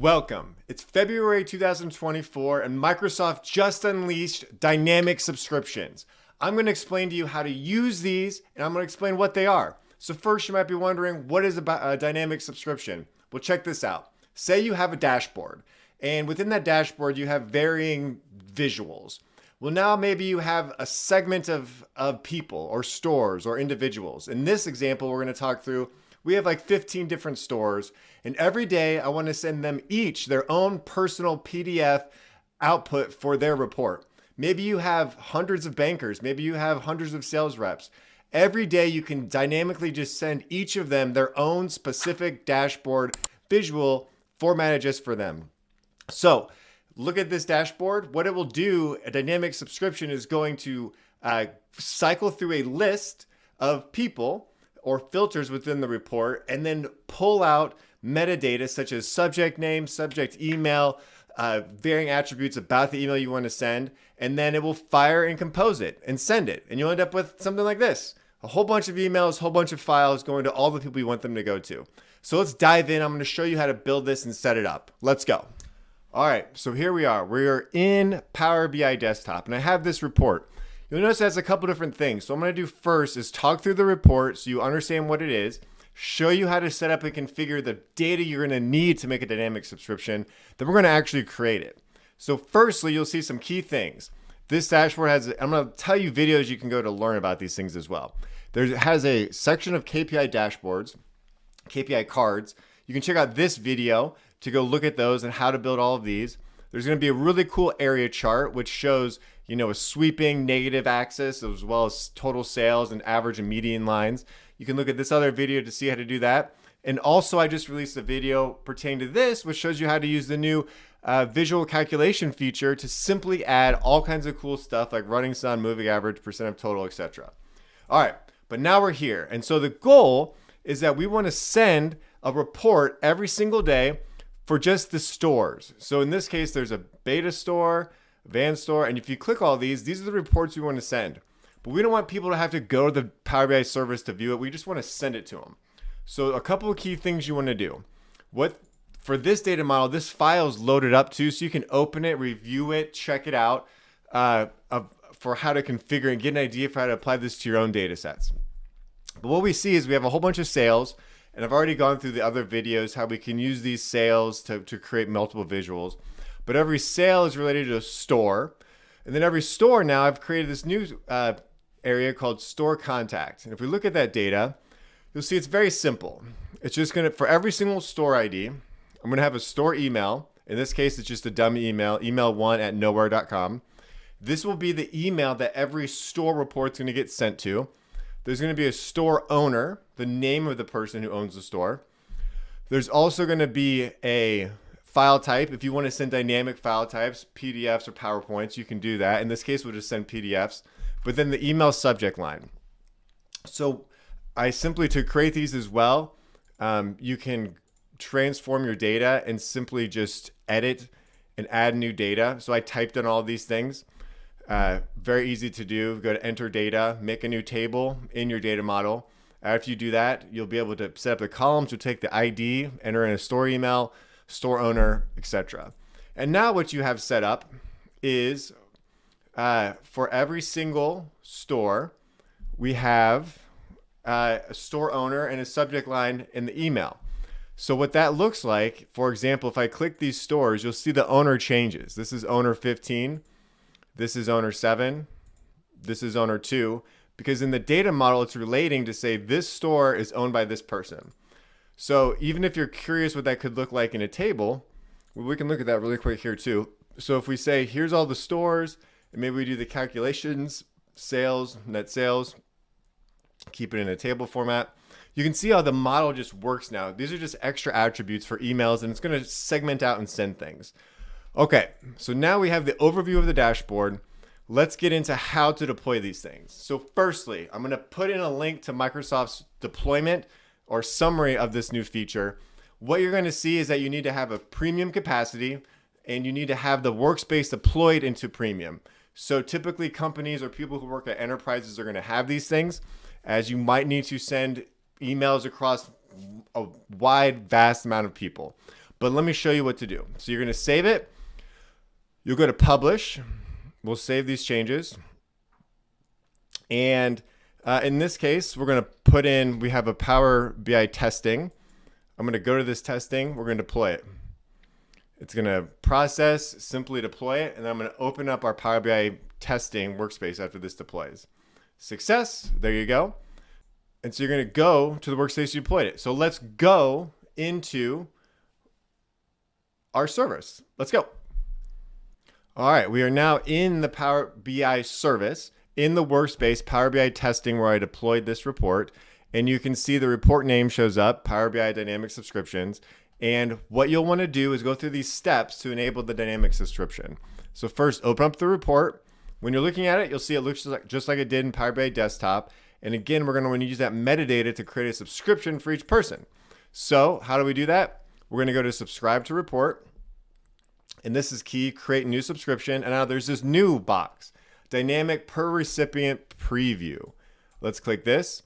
Welcome. It's February 2024 and Microsoft just unleashed dynamic subscriptions. I'm going to explain to you how to use these and I'm going to explain what they are. So first you might be wondering, what is a dynamic subscription? Well, check this out. Say you have a dashboard and within that dashboard you have varying visuals. Well, now maybe you have a segment of people or stores or individuals. In this example, we're going to talk through, we have like 15 different stores, and every day I want to send them each their own personal PDF output for their report. Maybe you have hundreds of bankers, maybe you have hundreds of sales reps. Every day you can dynamically just send each of them their own specific dashboard visual formatted just for them. So look at this dashboard. What it will do, a dynamic subscription is going to cycle through a list of people or filters within the report and then pull out metadata such as subject name, subject email, varying attributes about the email you want to send, and then it will fire and compose it and send it. And you'll end up with something like this. A whole bunch of emails, a whole bunch of files going to all the people you want them to go to. So let's dive in. I'm going to show you how to build this and set it up. Let's go. All right, so here we are. We are in Power BI Desktop, and I have this report. You'll notice it has a couple different things. So what I'm going to do first is talk through the report so you understand what it is, show you how to set up and configure the data you're going to need to make a dynamic subscription. Then we're going to actually create it. So firstly, you'll see some key things. This dashboard has, I'm going to tell you videos you can go to learn about these things as well. It has a section of KPI dashboards, KPI cards. You can check out this video to go look at those and how to build all of these. There's going to be a really cool area chart which shows, a sweeping negative axis as well as total sales and average and median lines. You can look at this other video to see how to do that. And also I just released a video pertaining to this which shows you how to use the new visual calculation feature to simply add all kinds of cool stuff like running sum, moving average, percent of total, etc. All right, but now we're here. And so the goal is that we want to send a report every single day for just the stores. So in this case, there's a beta store, a van store, and if you click all these are the reports we want to send. But we don't want people to have to go to the Power BI service to view it. We just want to send it to them. So a couple of key things you want to do. For this data model, this file is loaded up too, so you can open it, review it, check it out for how to configure and get an idea for how to apply this to your own data sets. But what we see is we have a whole bunch of sales, and I've already gone through the other videos how we can use these sales to create multiple visuals. But every sale is related to a store. And then every store now, I've created this new area called store contact. And if we look at that data, you'll see it's very simple. It's just going to, for every single store ID, I'm going to have a store email. In this case, it's just a dummy email, email1@nowhere.com. This will be the email that every store report's going to get sent to. There's going to be a store owner, the name of the person who owns the store. There's also going to be a file type. If you want to send dynamic file types, PDFs or PowerPoints, you can do that. In this case, we'll just send PDFs. But then the email subject line. So I simply, to create these as well, you can transform your data and simply just edit and add new data. So I typed in all of these things. Very easy to do. Go to enter data, make a new table in your data model. After you do that, you'll be able to set up the columns. You'll take the ID, enter in a store email, store owner, etc. And now what you have set up is for every single store, we have a store owner and a subject line in the email. So what that looks like, for example, if I click these stores, you'll see the owner changes. This is owner 15. This is owner 7. This is owner 2. Because in the data model, it's relating to say this store is owned by this person. So even if you're curious what that could look like in a table, well, we can look at that really quick here too. So if we say, here's all the stores, and maybe we do the calculations, sales, net sales, keep it in a table format. You can see how the model just works now. These are just extra attributes for emails, and it's going to segment out and send things. Okay, so now we have the overview of the dashboard. Let's get into how to deploy these things. So firstly, I'm going to put in a link to Microsoft's deployment or summary of this new feature. What you're going to see is that you need to have a premium capacity and you need to have the workspace deployed into premium. So typically companies or people who work at enterprises are going to have these things, as you might need to send emails across a wide, vast amount of people. but let me show you what to do. So you're going to save it. You'll go to publish. We'll save these changes. And in this case, we're going to put in, we have a Power BI testing. I'm going to go to this testing. We're going to deploy it. It's going to process, simply deploy it, and then I'm going to open up our Power BI testing workspace after this deploys. Success, there you go. And so you're going to go to the workspace you deployed it. So let's go into our service. Let's go. All right, we are now in the Power BI service, in the workspace, Power BI testing, where I deployed this report. And you can see the report name shows up, Power BI Dynamic Subscriptions. And what you'll want to do is go through these steps to enable the dynamic subscription. So first, open up the report. When you're looking at it, you'll see it looks just like it did in Power BI Desktop. And again, we're going to want to use that metadata to create a subscription for each person. So how do we do that? We're going to go to subscribe to report. And this is key, create new subscription. And now there's this new box, dynamic per recipient preview. Let's click this.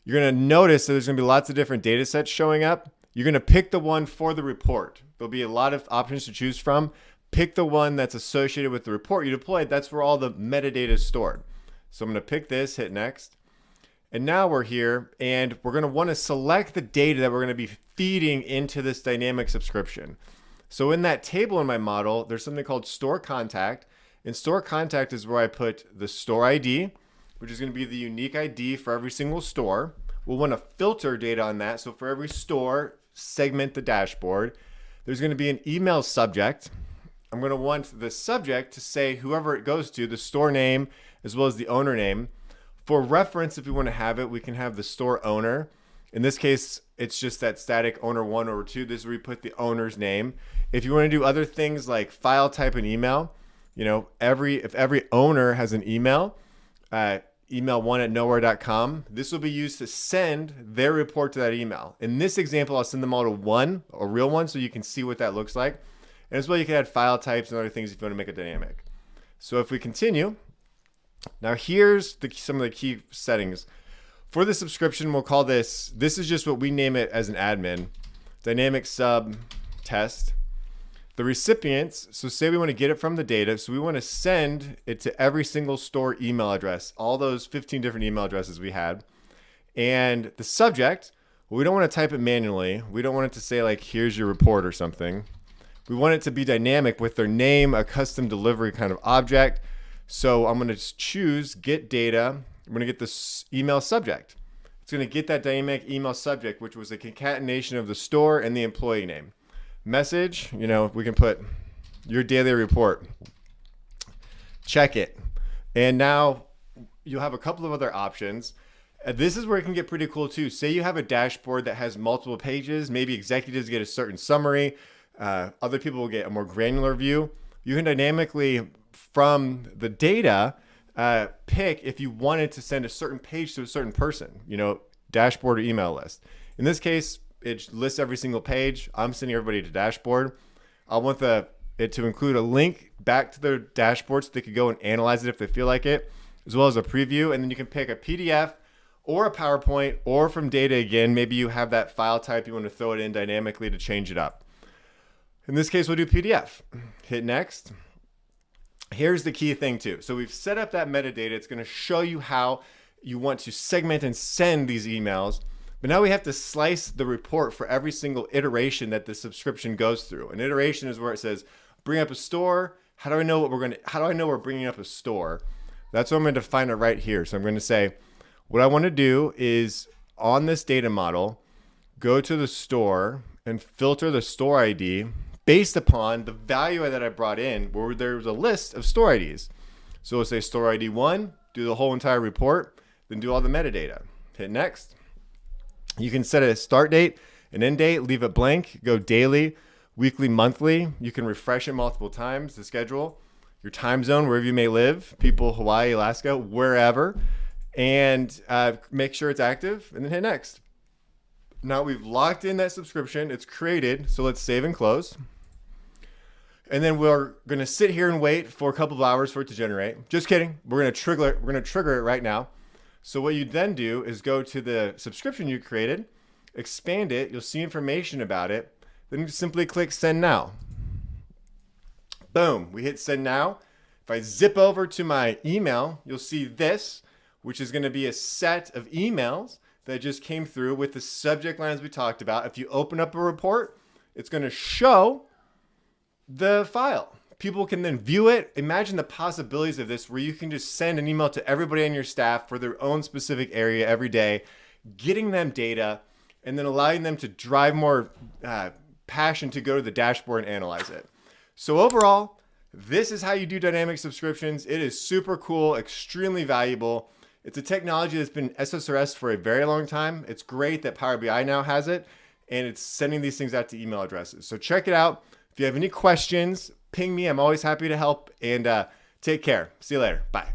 You're going to notice that there's going to be lots of different data sets showing up. You're going to pick the one for the report. There'll be a lot of options to choose from. Pick the one that's associated with the report you deployed. That's where all the metadata is stored. So I'm going to pick this, hit next. And now we're here, and we're going to want to select the data that we're going to be feeding into this dynamic subscription. So in that table in my model, there's something called store contact. And store contact is where I put the store ID, which is going to be the unique ID for every single store. We'll want to filter data on that. So for every store, segment the dashboard. There's going to be an email subject. I'm going to want the subject to say whoever it goes to, the store name, as well as the owner name. For reference, if we want to have it, we can have the store owner. In this case, it's just that static owner 1 or 2. This is where we put the owner's name. If you want to do other things like file type and email, you know, if every owner has an email, email1@nowhere.com. This will be used to send their report to that email. In this example, I'll send them all to one, a real one, so you can see what that looks like. And as well, you can add file types and other things if you want to make it dynamic. So if we continue, now here's some of the key settings. For the subscription, we'll call this is just what we name it as an admin, dynamic sub test. The recipients, so say we want to get it from the data, so we want to send it to every single store email address, all those 15 different email addresses we had. And the subject, well, we don't want to type it manually. We don't want it to say like, here's your report or something. We want it to be dynamic with their name, a custom delivery kind of object. So I'm going to choose get data. I'm going to get this email subject. It's going to get that dynamic email subject, which was a concatenation of the store and the employee name. Message, you know, we can put your daily report. Check it. And now you'll have a couple of other options. This is where it can get pretty cool too. Say you have a dashboard that has multiple pages. Maybe executives get a certain summary. Other people will get a more granular view. You can dynamically, from the data, pick if you wanted to send a certain page to a certain person, you know, dashboard or email list. In this case, it lists every single page. I'm sending everybody to dashboard. I want it to include a link back to their dashboard so they could go and analyze it if they feel like it, as well as a preview. And then you can pick a PDF or a PowerPoint, or from data again. Maybe you have that file type, you want to throw it in dynamically to change it up. In this case, we'll do PDF. Hit next. Here's the key thing too. So we've set up that metadata. It's going to show you how you want to segment and send these emails. But now we have to slice the report for every single iteration that the subscription goes through. An iteration is where it says, bring up a store. How do I know we're bringing up a store? That's what I'm going to define it right here. So I'm going to say, what I want to do is on this data model, go to the store and filter the store ID based upon the value that I brought in, where there's a list of store IDs. So we'll say store ID 1, do the whole entire report, then do all the metadata. Hit next. You can set a start date, an end date, leave it blank, go daily, weekly, monthly. You can refresh it multiple times, the schedule, your time zone, wherever you may live, people, Hawaii, Alaska, wherever, and make sure it's active, and then hit next. Now we've locked in that subscription, it's created, so let's save and close. And then we're going to sit here and wait for a couple of hours for it to generate. Just kidding. We're going to trigger it right now. So what you then do is go to the subscription you created, expand it. You'll see information about it. then you simply click send now. Boom, we hit send now. If I zip over to my email, you'll see this, which is going to be a set of emails that just came through with the subject lines we talked about. If you open up a report, it's going to show the file. People can then view it. Imagine the possibilities of this where you can just send an email to everybody on your staff for their own specific area every day, getting them data, and then allowing them to drive more passion to go to the dashboard and analyze it. So overall, this is how you do dynamic subscriptions. It is super cool, extremely valuable. It's a technology that's been SSRS for a very long time. It's great that Power BI now has it, and it's sending these things out to email addresses. So check it out. If you have any questions, ping me. I'm always happy to help, and take care. See you later. Bye.